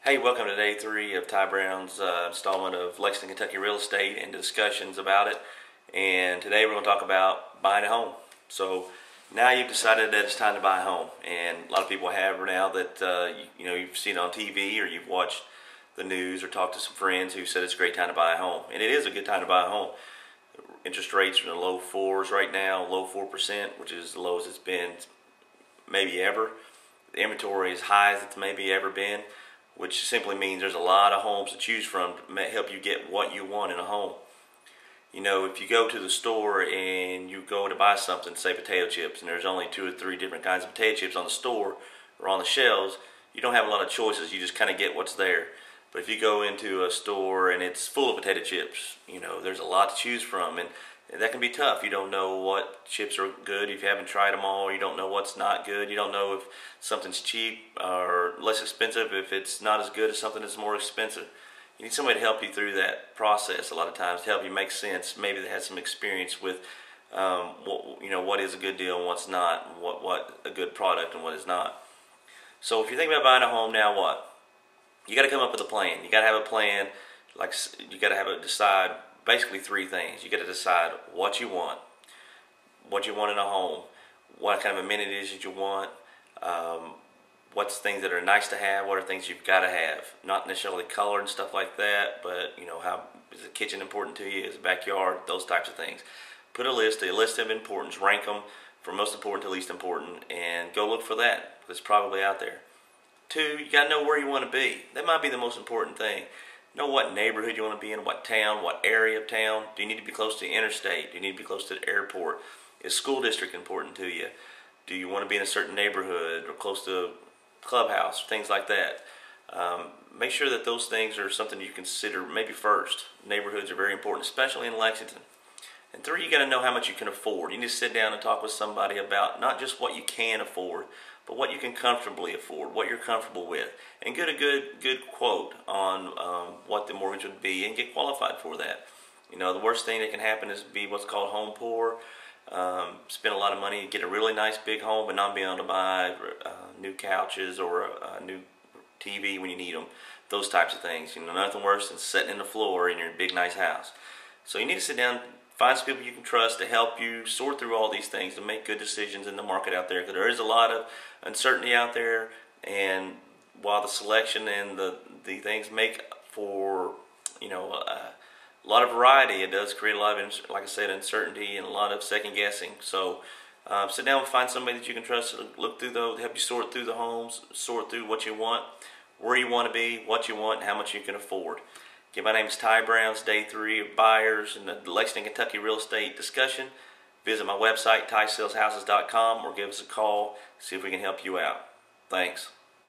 Hey, welcome to day 3 of Ty Brown's installment of Lexington, Kentucky real estate and discussions about it. And today we're going to talk about buying a home. So now you've decided that it's time to buy a home, and a lot of people have now that you've seen it on TV or you've watched the news or talked to some friends who said it's a great time to buy a home, and it is a good time to buy a home. Interest rates are in the low 4s right now, low 4%, which is the lowest it's been maybe ever. The inventory is high as it's maybe ever been, which simply means there's a lot of homes to choose from to help you get what you want in a home. You know, if you go to the store and you go to buy something, say potato chips, and there's only 2 or 3 different kinds of potato chips on the store or on the shelves, you don't have a lot of choices. You just kind of get what's there. But if you go into a store and it's full of potato chips, there's a lot to choose from, and that can be tough. You don't know what chips are good if you haven't tried them all. You don't know what's not good. You don't know if something's cheap or less expensive if it's not as good as something that's more expensive. You need somebody to help you through that process a lot of times, to help you make sense. Maybe they had some experience with what is a good deal and what's not, and what a good product and what is not. So if you think about buying a home now, what? You got to come up with a plan. You got to have a plan. Like, you got to decide basically 3 things. You got to decide what you want in a home, what kind of amenities that you want, what's things that are nice to have, what are things you've got to have. Not necessarily color and stuff like that, but how is the kitchen important to you, is the backyard, those types of things. Put a list of importance, rank them from most important to least important, and go look for that. It's probably out there. 2, you got to know where you want to be. That might be the most important thing. Know what neighborhood you want to be in, what town, what area of town. Do you need to be close to the interstate? Do you need to be close to the airport? Is school district important to you? Do you want to be in a certain neighborhood or close to a clubhouse, things like that? Make sure that those things are something you consider maybe first. Neighborhoods are very important, especially in Lexington. And 3, you got to know how much you can afford. You need to sit down and talk with somebody about not just what you can afford, but what you can comfortably afford, what you're comfortable with, and get a good quote on what the mortgage would be, and get qualified for that. The worst thing that can happen is be what's called home poor. Spend a lot of money, get a really nice big home, but not be able to buy new couches or a new TV when you need them. Those types of things. Nothing worse than sitting in the floor in your big nice house. So you need to sit down, find some people you can trust to help you sort through all these things to make good decisions in the market out there, because there is a lot of uncertainty out there, and while the selection and the things make for a lot of variety, it does create a lot of, like I said, uncertainty and a lot of second guessing. So sit down and find somebody that you can trust to look through those, help you sort through the homes, sort through what you want, where you want to be, what you want, and how much you can afford. Again, my name is Ty Brown. It's day 3 of buyers in the Lexington, Kentucky real estate discussion. Visit my website, tysaleshouses.com, or give us a call, see if we can help you out. Thanks.